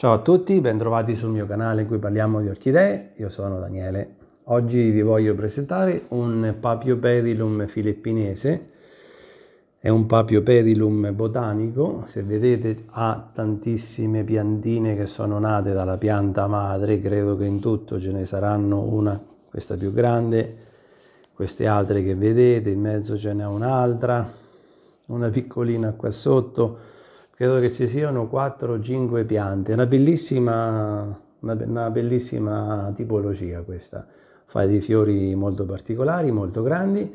Ciao a tutti, bentrovati sul mio canale in cui parliamo di orchidee. Io sono Daniele. Oggi vi voglio presentare un Paphiopedilum filippinese. È un Paphiopedilum botanico. Se vedete ha tantissime piantine che sono nate dalla pianta madre. Credo che in tutto ce ne saranno una, questa più grande, queste altre che vedete, in mezzo ce n'è un'altra, una piccolina qua sotto. Credo che ci siano 4 o 5 piante, una bellissima tipologia questa, fa dei fiori molto particolari, molto grandi,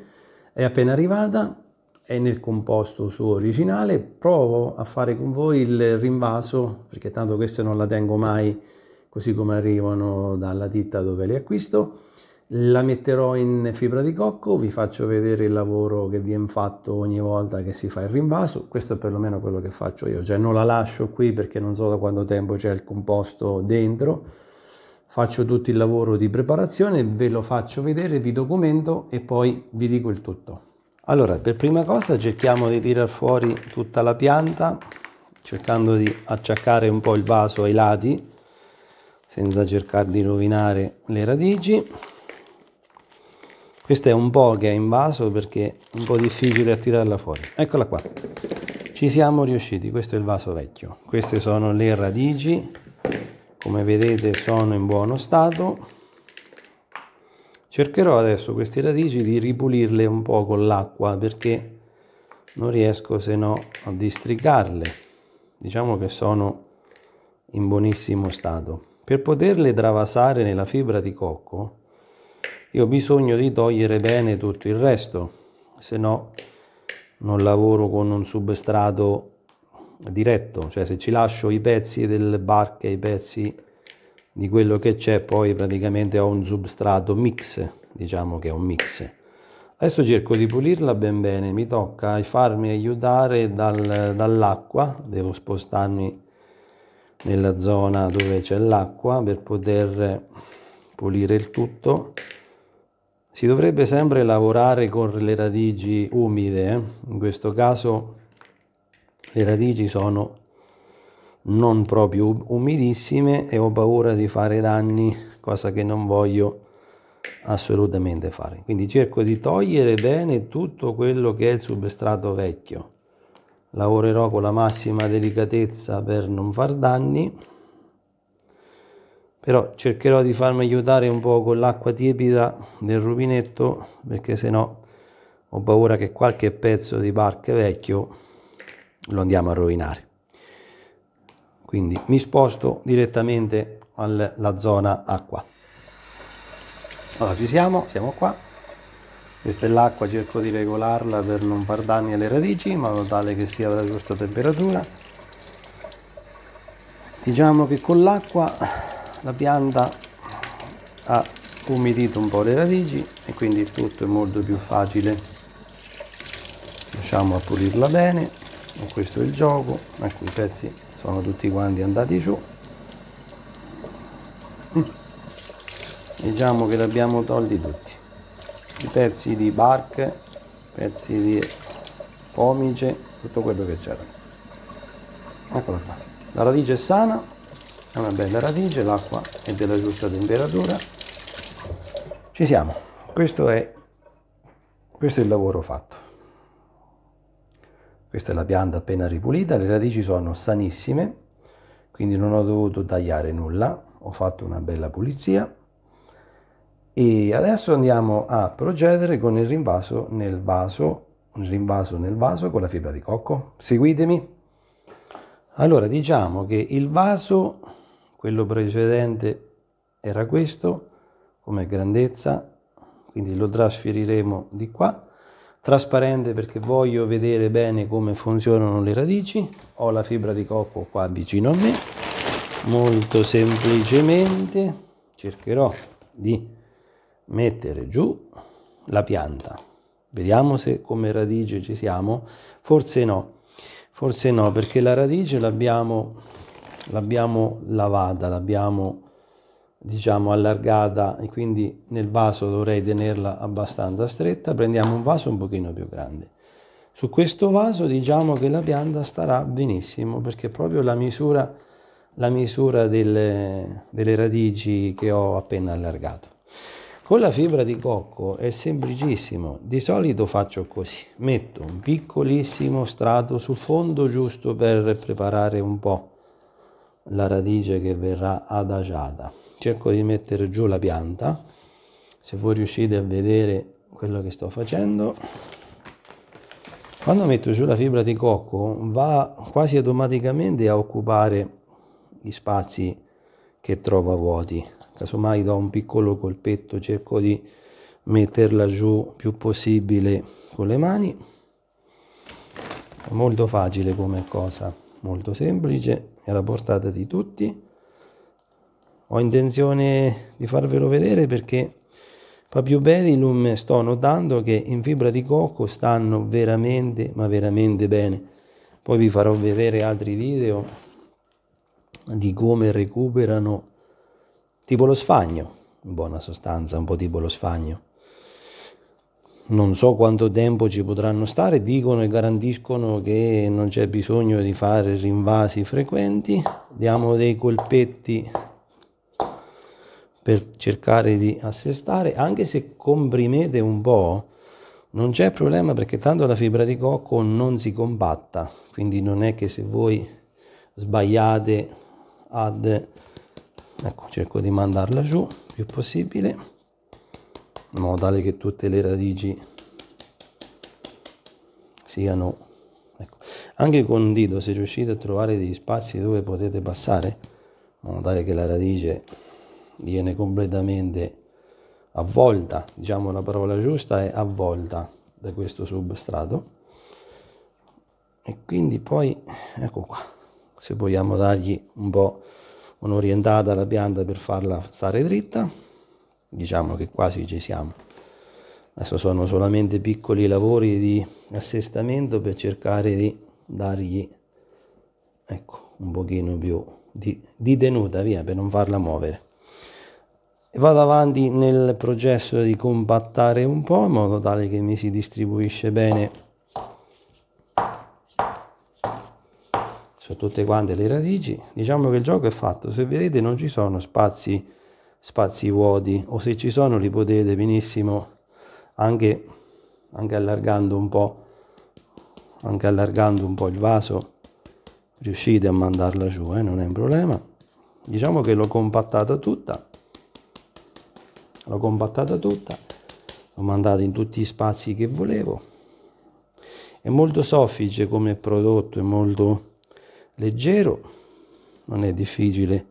è appena arrivata, è nel composto suo originale, provo a fare con voi il rinvaso, perché tanto queste non la tengo mai così come arrivano dalla ditta dove le acquisto. La metterò in fibra di cocco, vi faccio vedere il lavoro che viene fatto ogni volta che si fa il rinvaso. Questo è perlomeno quello che faccio io, cioè non la lascio qui perché non so da quanto tempo c'è il composto dentro. Faccio tutto il lavoro di preparazione, ve lo faccio vedere, vi documento e poi vi dico il tutto. Allora, per prima cosa cerchiamo di tirar fuori tutta la pianta, cercando di acciaccare un po' il vaso ai lati, senza cercare di rovinare le radici. Questo è un po' che è in vaso perché è un po' difficile a tirarla fuori. Eccola qua. Ci siamo riusciti, questo è il vaso vecchio. Queste sono le radici, come vedete sono in buono stato. Cercherò adesso queste radici di ripulirle un po' con l'acqua perché non riesco se no a districarle. Diciamo che sono in buonissimo stato. Per poterle travasare nella fibra di cocco io ho bisogno di togliere bene tutto il resto, se no non lavoro con un substrato diretto, cioè se ci lascio i pezzi del bark e i pezzi di quello che c'è, poi praticamente ho un substrato mix, diciamo che è un mix. Adesso cerco di pulirla ben bene, mi tocca farmi aiutare dall'acqua, devo spostarmi nella zona dove c'è l'acqua per poter pulire il tutto. Si dovrebbe sempre lavorare con le radici umide, in questo caso le radici sono non proprio umidissime e ho paura di fare danni, cosa che non voglio assolutamente fare. Quindi cerco di togliere bene tutto quello che è il substrato vecchio. Lavorerò con la massima delicatezza per non far danni, però cercherò di farmi aiutare un po' con l'acqua tiepida del rubinetto perché sennò ho paura che qualche pezzo di bark vecchio lo andiamo a rovinare. Quindi mi sposto direttamente alla zona acqua. Allora ci siamo qua. Questa è l'acqua, cerco di regolarla per non far danni alle radici in modo tale che sia alla giusta temperatura. Diciamo che con l'acqua la pianta ha umidito un po' le radici e quindi tutto è molto più facile. Riusciamo a pulirla bene e questo è il gioco. Ecco, i pezzi sono tutti quanti andati giù. Diciamo che li abbiamo tolti tutti, i pezzi di bark, pezzi di pomice, tutto quello che c'era. Eccola qua, la radice è sana, è una bella radice, l'acqua è della giusta temperatura. Ci siamo, questo è il lavoro fatto. Questa è la pianta appena ripulita, le radici sono sanissime, quindi non ho dovuto tagliare nulla, ho fatto una bella pulizia. E adesso andiamo a procedere con il rinvaso nel vaso con la fibra di cocco. Seguitemi. Allora, diciamo che il vaso, quello precedente, era questo come grandezza, quindi lo trasferiremo di qua. Trasparente perché voglio vedere bene come funzionano le radici. Ho la fibra di cocco qua vicino a me. Molto semplicemente cercherò di mettere giù la pianta. Vediamo se come radice ci siamo. Forse no perché la radice l'abbiamo lavata, l'abbiamo diciamo allargata e quindi nel vaso dovrei tenerla abbastanza stretta. Prendiamo un vaso un pochino più grande. Su questo vaso diciamo che la pianta starà benissimo perché proprio la misura la misura delle radici che ho appena allargato. Con la fibra di cocco è semplicissimo, di solito faccio così, metto un piccolissimo strato sul fondo giusto per preparare un po' la radice che verrà adagiata. Cerco di mettere giù la pianta, se voi riuscite a vedere quello che sto facendo. Quando metto giù la fibra di cocco va quasi automaticamente a occupare gli spazi che trova vuoti. Casomai do un piccolo colpetto, cerco di metterla giù più possibile con le mani. È molto facile come cosa, molto semplice, è alla portata di tutti. Ho intenzione di farvelo vedere perché Papiobedilum sto notando che in fibra di cocco stanno veramente, ma veramente bene. Poi vi farò vedere altri video di come recuperano, tipo lo sfagno, in buona sostanza, un po' tipo lo sfagno. Non so quanto tempo ci potranno stare, dicono e garantiscono che non c'è bisogno di fare rinvasi frequenti. Diamo dei colpetti per cercare di assestare, anche se comprimete un po', non c'è problema perché tanto la fibra di cocco non si compatta, quindi non è che se voi sbagliate ecco, cerco di mandarla giù il più possibile, in modo tale che tutte le radici siano, ecco. Anche con un dito, se riuscite a trovare degli spazi dove potete passare, in modo tale che la radice viene completamente avvolta, diciamo la parola giusta è avvolta da questo substrato, e quindi poi ecco qua, se vogliamo dargli un po' un'orientata alla pianta per farla stare dritta, diciamo che quasi ci siamo. Adesso sono solamente piccoli lavori di assestamento per cercare di dargli, ecco, un pochino più di tenuta, via, per non farla muovere. Vado avanti nel processo di compattare un po' in modo tale che mi si distribuisce bene su tutte quante le radici. Diciamo che il gioco è fatto, se vedete non ci sono spazi vuoti, o se ci sono li potete benissimo anche allargando un po' il vaso, riuscite a mandarla giù, non è un problema. Diciamo che l'ho compattata tutta, l'ho mandata in tutti gli spazi che volevo. È molto soffice come prodotto, è molto leggero, non è difficile.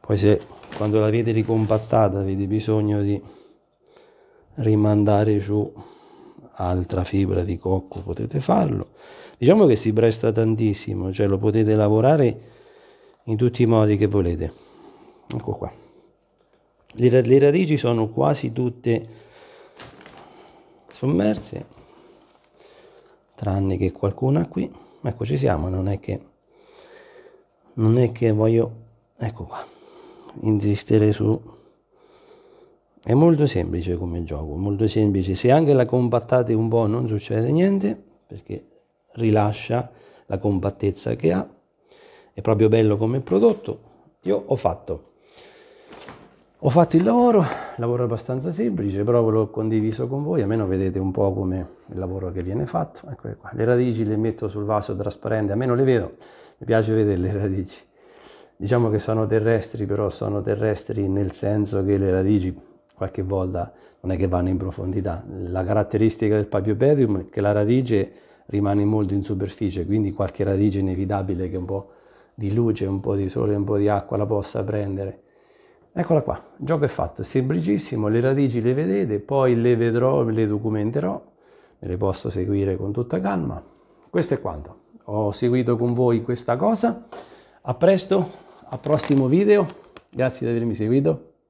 Poi se quando l'avete ricompattata avete bisogno di rimandare giù altra fibra di cocco, potete farlo. Diciamo che si presta tantissimo, cioè lo potete lavorare in tutti i modi che volete. Ecco qua. Le radici sono quasi tutte sommerse, tranne che qualcuna qui. Ecco, ci siamo, non è che voglio, ecco qua, insistere su. È molto semplice come gioco, molto semplice. Se anche la compattate un po' non succede niente, perché rilascia la compattezza che ha. È proprio bello come prodotto. Io ho fatto il lavoro abbastanza semplice, però ve l'ho condiviso con voi, almeno vedete un po' come il lavoro che viene fatto. Eccole qua. Le radici le metto sul vaso trasparente, a me non le vedo, mi piace vedere le radici. Diciamo che sono terrestri, però sono terrestri nel senso che le radici qualche volta non è che vanno in profondità. La caratteristica del Papiobedium è che la radice rimane molto in superficie, quindi qualche radice inevitabile che un po' di luce, un po' di sole, un po' di acqua la possa prendere. Eccola qua, il gioco è fatto, è semplicissimo, le radici le vedete, poi le vedrò, le documenterò, me le posso seguire con tutta calma. Questo è quanto, ho seguito con voi questa cosa, a presto, al prossimo video, grazie di avermi seguito.